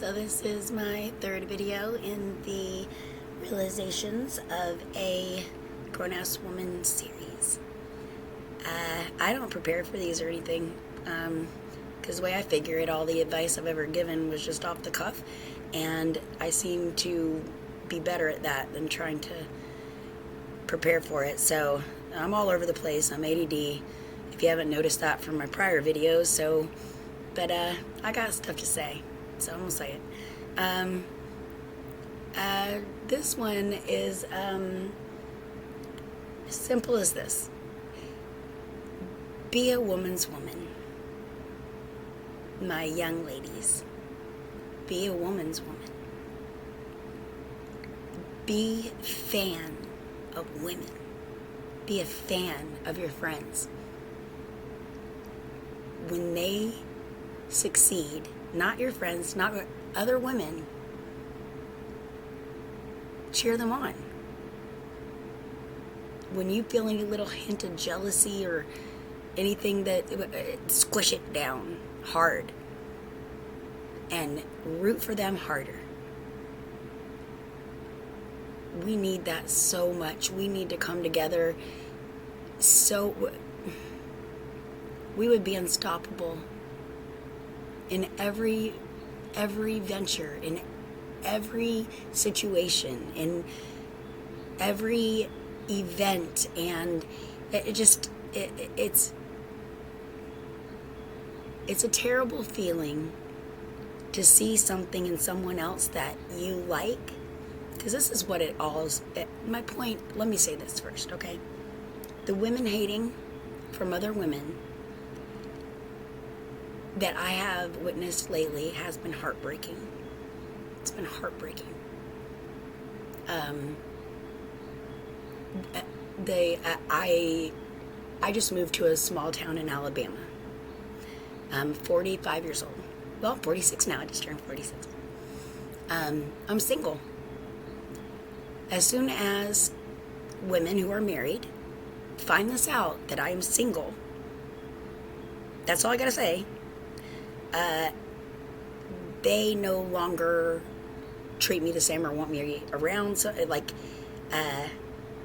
So this is my third video in the Realizations of a Grown-Ass Woman series. I don't prepare for these or anything, because the way I figure it, all the advice I've ever given was just off the cuff, and I seem to be better at that than trying to prepare for it. So I'm all over the place. I'm ADD, if you haven't noticed that from my prior videos. But I got stuff to say, so I'm gonna say it. This one is simple as this: be a woman's woman. My young ladies, be a woman's woman. Be a fan of women. Be a fan of your friends. When they succeed, not your friends, not other women, cheer them on. When you feel any little hint of jealousy or anything, that squish it down hard and root for them harder. We need that so much. We need to come together, so we would be unstoppable in every venture, in every situation, in every event. And it's a terrible feeling to see something in someone else that you like, because this is what it all is. My point, let me say this first, okay? The women hating from other women that I have witnessed lately has been heartbreaking. It's been heartbreaking. I just moved to a small town in Alabama. I'm 45 years old. Well, 46 now. I just turned 46. I'm single. As soon as women who are married find this out, that I am single, that's all I gotta say. They no longer treat me the same or want me around. So, I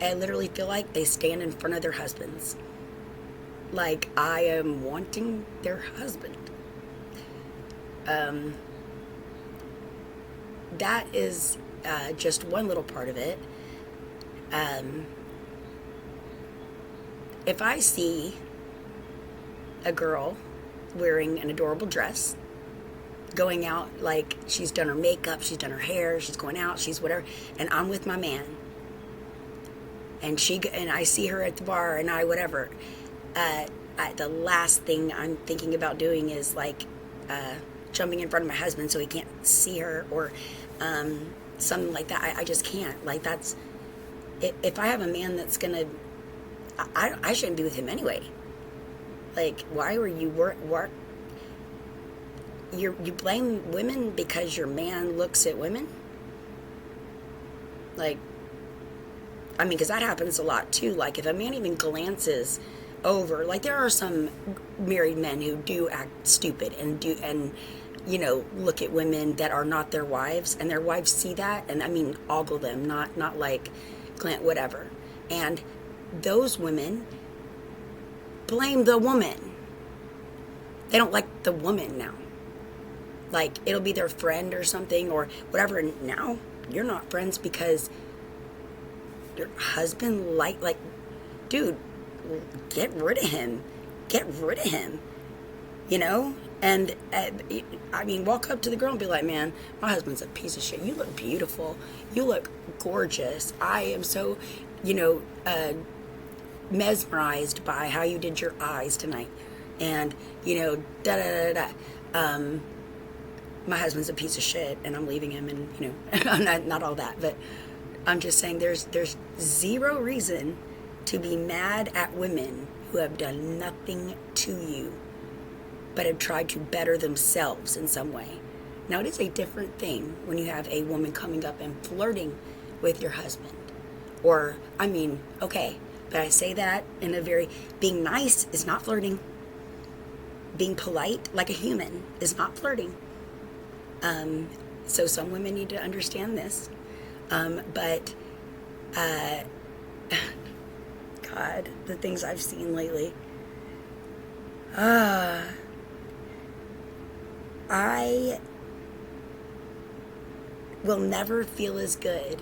literally feel like they stand in front of their husbands, like I am wanting their husband. That is just one little part of it. If I see a girl wearing an adorable dress, going out, like she's done her makeup, she's done her hair, she's going out, she's whatever, and I'm with my man, and I see her at the bar, and I whatever, the last thing I'm thinking about doing is jumping in front of my husband so he can't see her, or something like that. I just can't. Like, that's, if I have a man that's gonna, I shouldn't be with him anyway. Like, why were you work? You blame women because your man looks at women? Like, I mean, because that happens a lot too. Like, if a man even glances over, like, there are some married men who do act stupid and look at women that are not their wives, and their wives see that, and I mean, ogle them, not like glance, whatever. And those women blame the woman. They don't like the woman now. Like, it'll be their friend or something or whatever. And now you're not friends because your husband like, dude, get rid of him. Get rid of him. And I mean, walk up to the girl and be like, man, my husband's a piece of shit. You look beautiful. You look gorgeous. I am so, mesmerized by how you did your eyes tonight. And, my husband's a piece of shit and I'm leaving him, and, I'm not all that. But I'm just saying there's zero reason to be mad at women who have done nothing to you, but have tried to better themselves in some way. Now, it is a different thing when you have a woman coming up and flirting with your husband. Or, I mean, okay, but I say that in a very, being nice is not flirting. Being polite like a human is not flirting. So some women need to understand this. But God, the things I've seen lately. I will never feel as good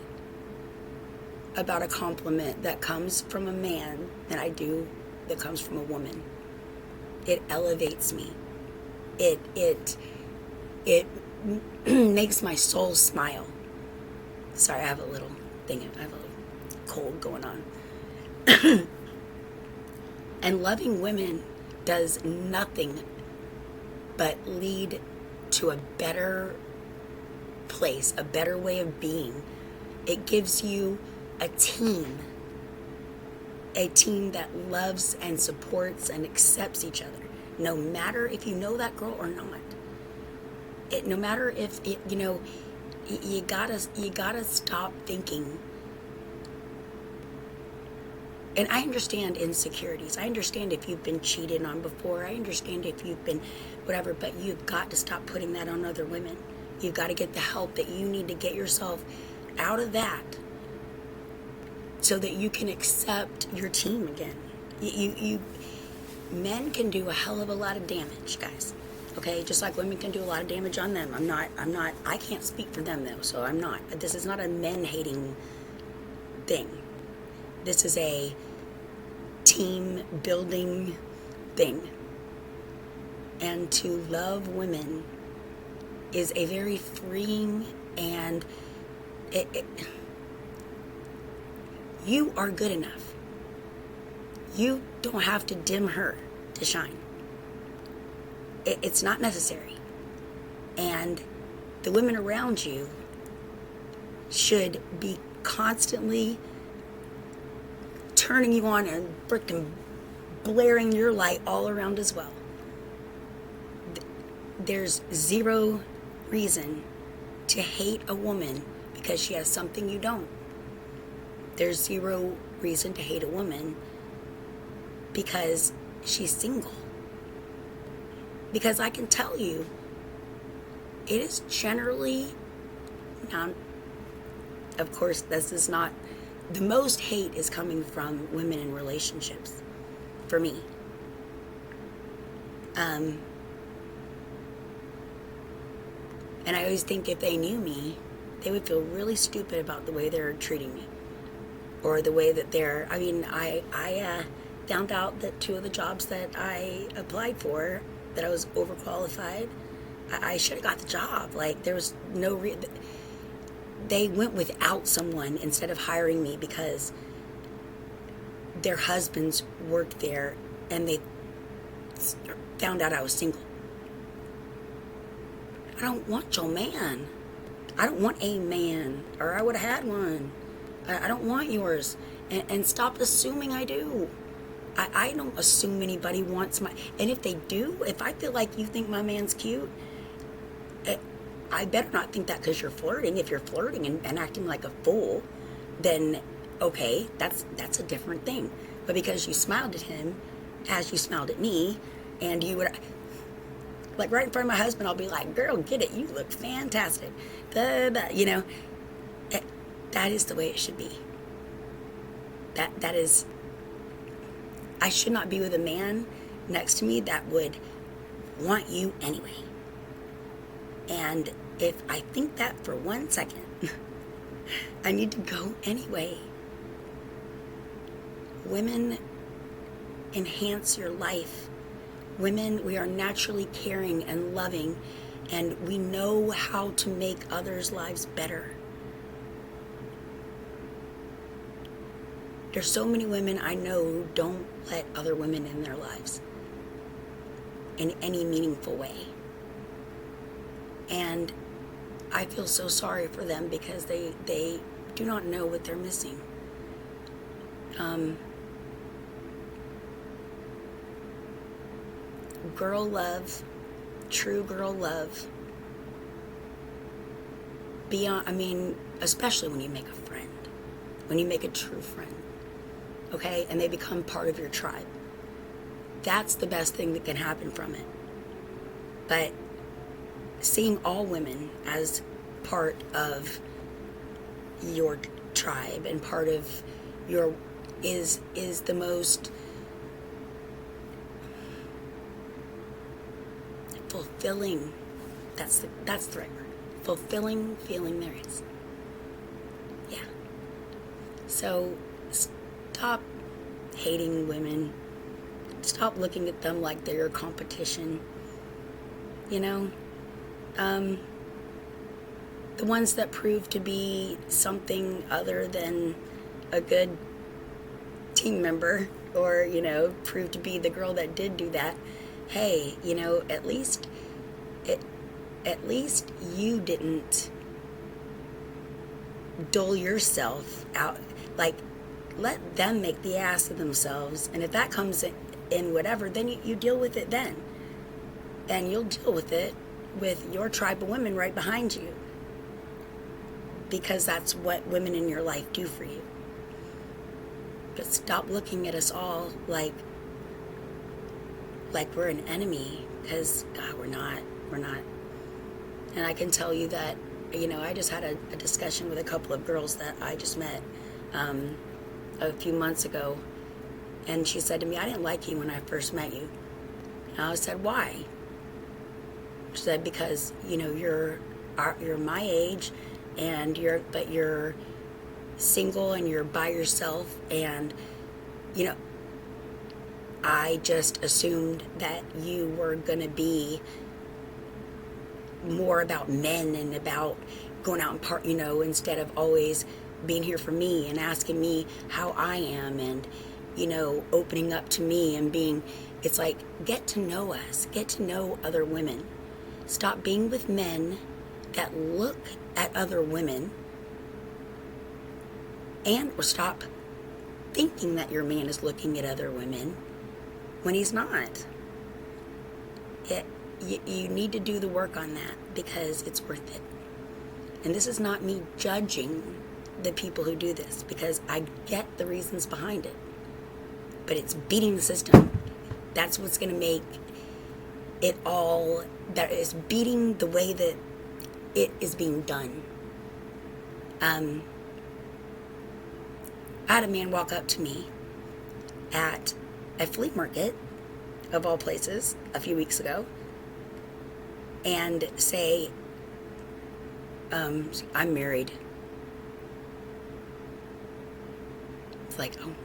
about a compliment that comes from a man than I do that comes from a woman. It elevates me. It makes my soul smile. Sorry, I have a little thing. I have a little cold going on. And loving women does nothing but lead to a better place, a better way of being. It gives you a team that loves and supports and accepts each other, no matter if you know that girl or not. No matter if it, you gotta stop thinking. And I understand insecurities. I understand if you've been cheated on before. I understand if you've been whatever, but you've got to stop putting that on other women. You've got to get the help that you need to get yourself out of that so that you can accept your team again. Men can do a hell of a lot of damage, guys. Okay, just like women can do a lot of damage on them. I can't speak for them though, so I'm not. This is not a men hating thing. This is a team building thing. And to love women is a very freeing, and you are good enough. You don't have to dim her to shine. It's not necessary. And the women around you should be constantly turning you on and freaking blaring your light all around as well. There's zero reason to hate a woman because she has something you don't. There's zero reason to hate a woman because she's single. Because I can tell you, it is generally, now, of course, this is not, the most hate is coming from women in relationships, for me. And I always think if they knew me, they would feel really stupid about the way they're treating me. Or the way that I found out that 2 of the jobs that I applied for, that I was overqualified, I should have got the job. Like, there was no they went without someone instead of hiring me because their husbands worked there and they found out I was single. I don't want your man. I don't want a man, or I would have had one. I don't want yours. And stop assuming I do. I don't assume anybody wants my... And if they do, if I feel like you think my man's cute, I better not think that because you're flirting. If you're flirting and acting like a fool, then okay, that's a different thing. But because you smiled at him as you smiled at me, and you would... Like right in front of my husband, I'll be like, girl, get it. You look fantastic. That is the way it should be. That is... I should not be with a man next to me that would want you anyway. And if I think that for 1 second, I need to go anyway. Women enhance your life. Women, we are naturally caring and loving, and we know how to make others' lives better. There's so many women I know who don't let other women in their lives in any meaningful way. And I feel so sorry for them because they do not know what they're missing. Girl love, true girl love, especially when you make a friend, when you make a true friend, okay, and they become part of your tribe. That's the best thing that can happen from it. But seeing all women as part of your tribe and part of your is the most fulfilling, that's the right word, fulfilling feeling there is. Yeah. So stop hating women. Stop looking at them like they're your competition. You know, the ones that prove to be something other than a good team member, or, you know, prove to be the girl that did do that. Hey, you know, at least you didn't dull yourself out. Like, let them make the ass of themselves, and if that comes in whatever, then you deal with it then. And you'll deal with it with your tribe of women right behind you, because that's what women in your life do for you. But stop looking at us all like we're an enemy, because God, we're not. And I can tell you that, you know, I just had a discussion with a couple of girls that I just met a few months ago, and she said to me, I didn't like you when I first met you. And I said, why? She said, because, you know, you're my age, and you're single and you're by yourself, and, you know, I just assumed that you were gonna be more about men and about going out and part, you know, instead of always being here for me and asking me how I am, and, you know, opening up to me and being, it's like, get to know us, get to know other women. Stop being with men that look at other women, and or stop thinking that your man is looking at other women when he's not. You need to do the work on that, because it's worth it. And this is not me judging the people who do this, because I get the reasons behind it. But it's beating the system. That's what's going to make it all, that is beating the way that it is being done. I had a man walk up to me at a flea market, of all places, a few weeks ago, and say, I'm married. It's like, oh,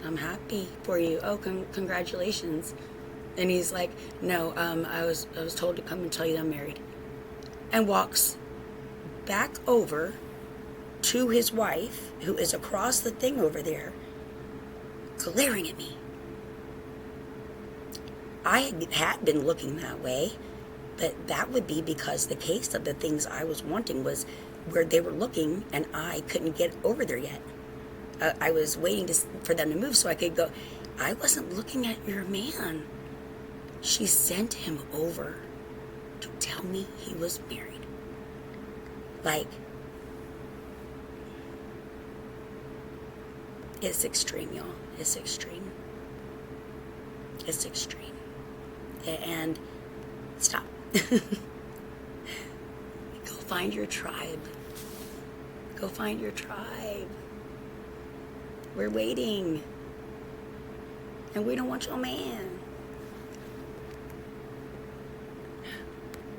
I'm happy for you. Oh, congratulations. And he's like, no, I was told to come and tell you that I'm married. And walks back over to his wife, who is across the thing over there, glaring at me. I had been looking that way, but that would be because the case of the things I was wanting was where they were looking, and I couldn't get over there yet. I was waiting for them to move so I could go. I wasn't looking at your man. She sent him over to tell me he was married. Like, it's extreme, y'all. It's extreme. It's extreme. And stop. Go find your tribe. Go find your tribe. We're waiting. And we don't want your man.